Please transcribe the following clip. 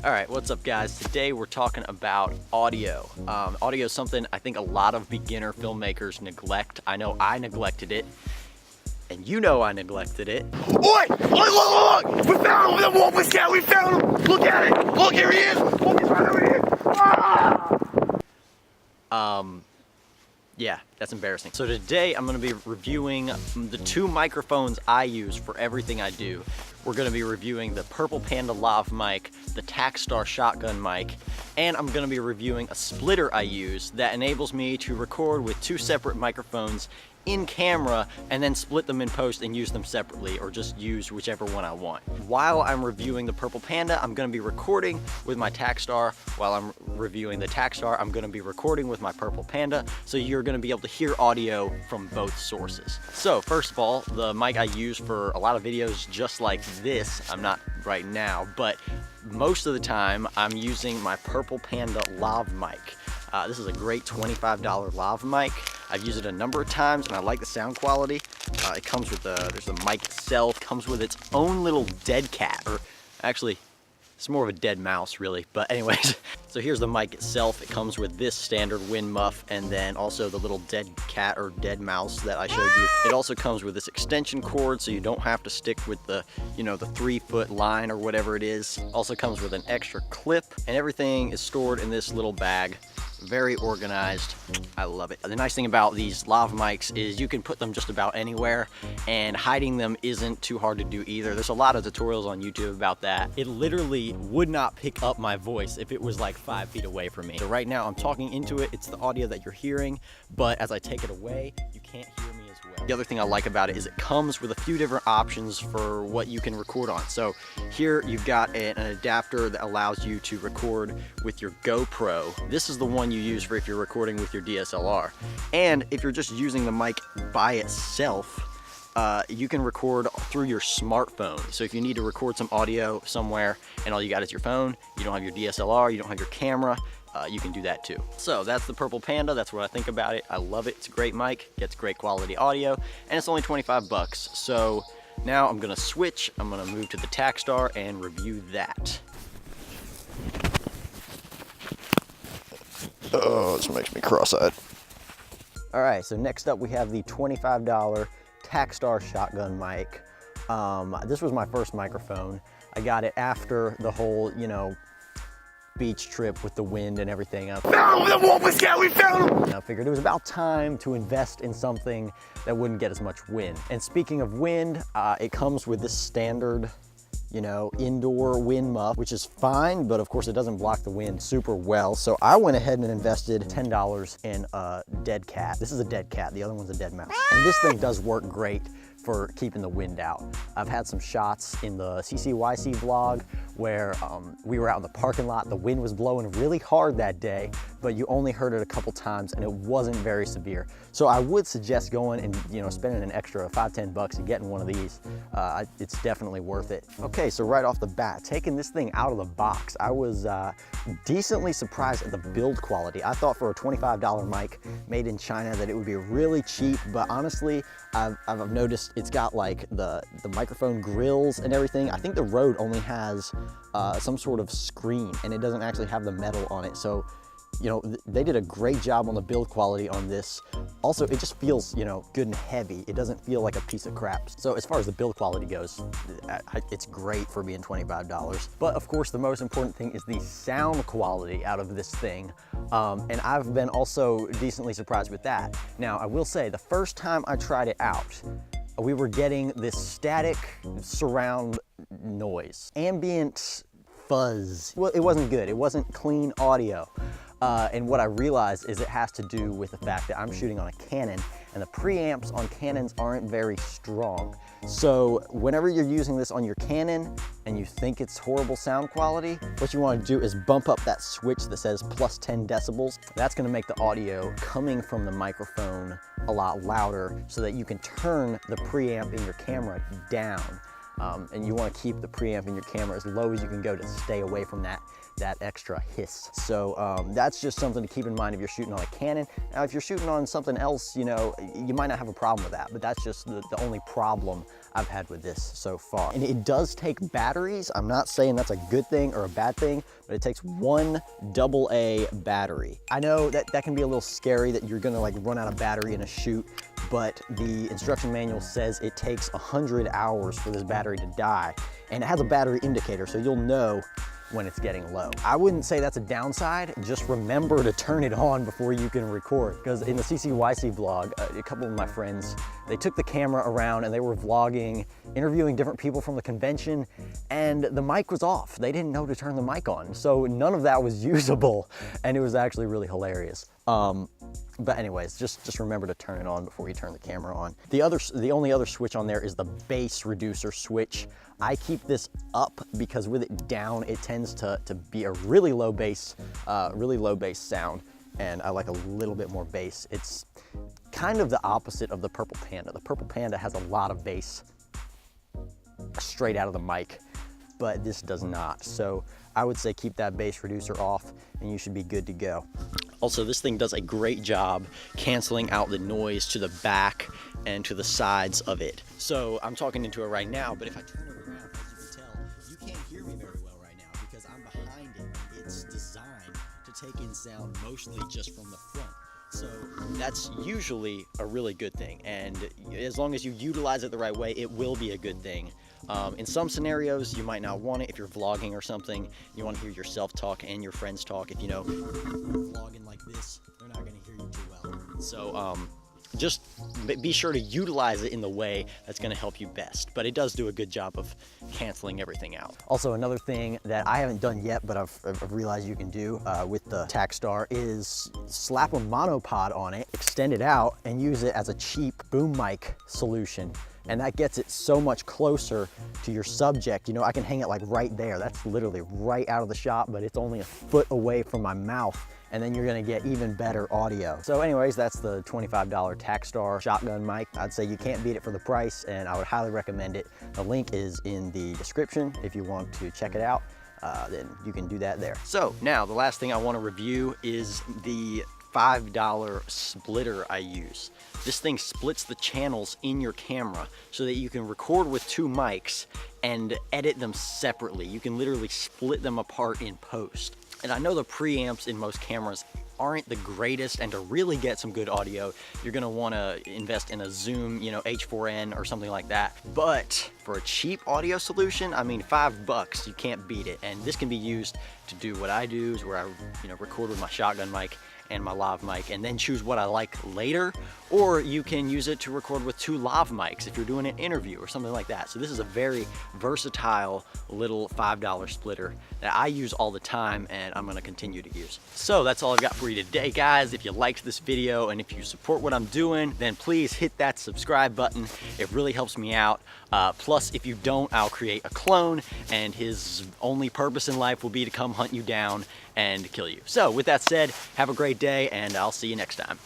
All right, what's up guys? Today we're talking about audio. Audio is something I think a lot of beginner filmmakers neglect. I know I neglected it, and you know I neglected it. Oi! Look! We found him! The wolf was cat! We found him! Look at it! Look, here he is! Look, he's right over here! Ah! Yeah, that's embarrassing. So today I'm gonna be reviewing the two microphones I use for everything I do. We're gonna be reviewing the Purple Panda Lav mic, the Takstar Shotgun Mic, and I'm gonna be reviewing a splitter I use that enables me to record with two separate microphones in camera and then split them in post and use them separately, or just use whichever one I want. While I'm reviewing the Purple Panda, I'm gonna be recording with my Takstar. While I'm reviewing the Takstar, I'm gonna be recording with my Purple Panda, so you're gonna be able to hear audio from both sources. So first of all, the mic I use for a lot of videos just like this, I'm not right now, but most of the time I'm using my Purple Panda Lav mic. This is a great $25 Lav mic. I've used it a number of times and I like the sound quality. It comes with there's the mic itself, comes with its own little Deadcat, or actually it's more of a dead mouse really, but anyways. So here's the mic itself. It comes with this standard wind muff and then also the little dead cat or dead mouse that I showed you. It also comes with this extension cord so you don't have to stick with the, you know, the 3-foot line or whatever it is. Also comes with an extra clip, and everything is stored in this little bag. Very organized. I love it. The nice thing about these Lav mics is you can put them just about anywhere, and hiding them isn't too hard to do either. There's a lot of tutorials on YouTube about that. It literally would not pick up my voice if it was like 5 feet away from me. So right now I'm talking into it. It's the audio that you're hearing, but as I take it away, you can't hear me as well. The other thing I like about it is it comes with a few different options for what you can record on. So here you've got an adapter that allows you to record with your GoPro. This is the one you use for if you're recording with your DSLR. And if you're just using the mic by itself, you can record through your smartphone. So if you need to record some audio somewhere and all you got is your phone, you don't have your DSLR, you don't have your camera, you can do that too. So that's the Purple Panda. That's what I think about it. I love it. It's a great mic, gets great quality audio, and it's only 25 bucks. So now I'm gonna switch. I'm gonna move to the Takstar and review that. Oh, this makes me cross-eyed. All right, so next up we have the $25 Takstar Shotgun Mic. This was my first microphone. I got it after the whole, you know, beach trip with the wind and everything. Found him! The wolf was cat! We found him! I figured it was about time to invest in something that wouldn't get as much wind. And speaking of wind, it comes with this standard, you know, indoor wind muff, which is fine, but of course it doesn't block the wind super well. So I went ahead and invested $10 in a Deadcat. This is a Deadcat, the other one's a dead mouse. And this thing does work great for keeping the wind out. I've had some shots in the CCYC vlog where we were out in the parking lot. The wind was blowing really hard that day, but you only heard it a couple times and it wasn't very severe. So I would suggest going and, you know, spending an extra $5–10 bucks and getting one of these. It's definitely worth it. Okay, so right off the bat, taking this thing out of the box, I was decently surprised at the build quality. I thought for a $25 mic made in China that it would be really cheap, but honestly, I've noticed it's got like the microphone grills and everything. I think the Rode only has some sort of screen and it doesn't actually have the metal on it. So, you know, they did a great job on the build quality on this. Also, it just feels, you know, good and heavy. It doesn't feel like a piece of crap. So as far as the build quality goes, it's great for being $25. But of course, the most important thing is the sound quality out of this thing. And I've been also decently surprised with that. Now, I will say the first time I tried it out, we were getting this static surround noise, ambient fuzz. Well, it wasn't good. It wasn't clean audio. And what I realized is it has to do with the fact that I'm shooting on a Canon and the preamps on Canons aren't very strong. So whenever you're using this on your Canon and you think it's horrible sound quality, what you want to do is bump up that switch that says +10 decibels. That's going to make the audio coming from the microphone a lot louder so that you can turn the preamp in your camera down. and you want to keep the preamp in your camera as low as you can go to stay away from that extra hiss. So that's just something to keep in mind if you're shooting on a Canon. Now, if you're shooting on something else, you know, you might not have a problem with that, but that's just the only problem I've had with this so far. And it does take batteries. I'm not saying that's a good thing or a bad thing, but it takes one AA battery. I know that can be a little scary that you're gonna like run out of battery in a shoot, but the instruction manual says it takes 100 hours for this battery to die. And it has a battery indicator, so you'll know when it's getting low. I wouldn't say that's a downside, just remember to turn it on before you can record. Because in the CCYC vlog, a couple of my friends, they took the camera around and they were vlogging, interviewing different people from the convention, and the mic was off. They didn't know to turn the mic on. So none of that was usable, and it was actually really hilarious. But anyways, just remember to turn it on before you turn the camera on. The only other switch on there is the bass reducer switch. I keep this up because with it down, it tends to be a really low bass sound, and I like a little bit more bass. It's kind of the opposite of the Purple Panda. The Purple Panda has a lot of bass straight out of the mic, but this does not. So I would say keep that bass reducer off and you should be good to go. Also, this thing does a great job canceling out the noise to the back and to the sides of it. So I'm talking into it right now, but if I turn it around, as you can tell, you can't hear me very well right now because I'm behind it. It's designed to take in sound mostly just from the front. So that's usually a really good thing, and as long as you utilize it the right way, it will be a good thing. In some scenarios, you might not want it. If you're vlogging or something, you want to hear yourself talk and your friends talk. If you know, you're vlogging like this, they're not going to hear you too well. So just be sure to utilize it in the way that's going to help you best. But it does do a good job of canceling everything out. Also, another thing that I haven't done yet, but I've realized you can do with the Takstar is slap a monopod on it, extend it out, and use it as a cheap boom mic solution. And that gets it so much closer to your subject. You know, I can hang it like right there. That's literally right out of the shot, but it's only a foot away from my mouth. And then you're gonna get even better audio. So anyways, that's the $25 Takstar Shotgun Mic. I'd say you can't beat it for the price, and I would highly recommend it. The link is in the description if you want to check it out. Then you can do that there. So now the last thing I wanna review is the $5 splitter I use. This thing splits the channels in your camera so that you can record with two mics and edit them separately. You can literally split them apart in post. And I know the preamps in most cameras aren't the greatest, and to really get some good audio, you're gonna wanna invest in a Zoom, you know, H4n or something like that. But for a cheap audio solution, I mean, $5, you can't beat it. And this can be used to do what I do, is where I, you know, record with my shotgun mic and my lav mic and then choose what I like later, or you can use it to record with two lav mics if you're doing an interview or something like that. So this is a very versatile little $5 splitter that I use all the time, and I'm gonna continue to use. So that's all I've got for you today, guys. If you liked this video and if you support what I'm doing, then please hit that subscribe button. It really helps me out. Plus, if you don't, I'll create a clone, and his only purpose in life will be to come hunt you down and kill you. So with that said, have a great day, and I'll see you next time.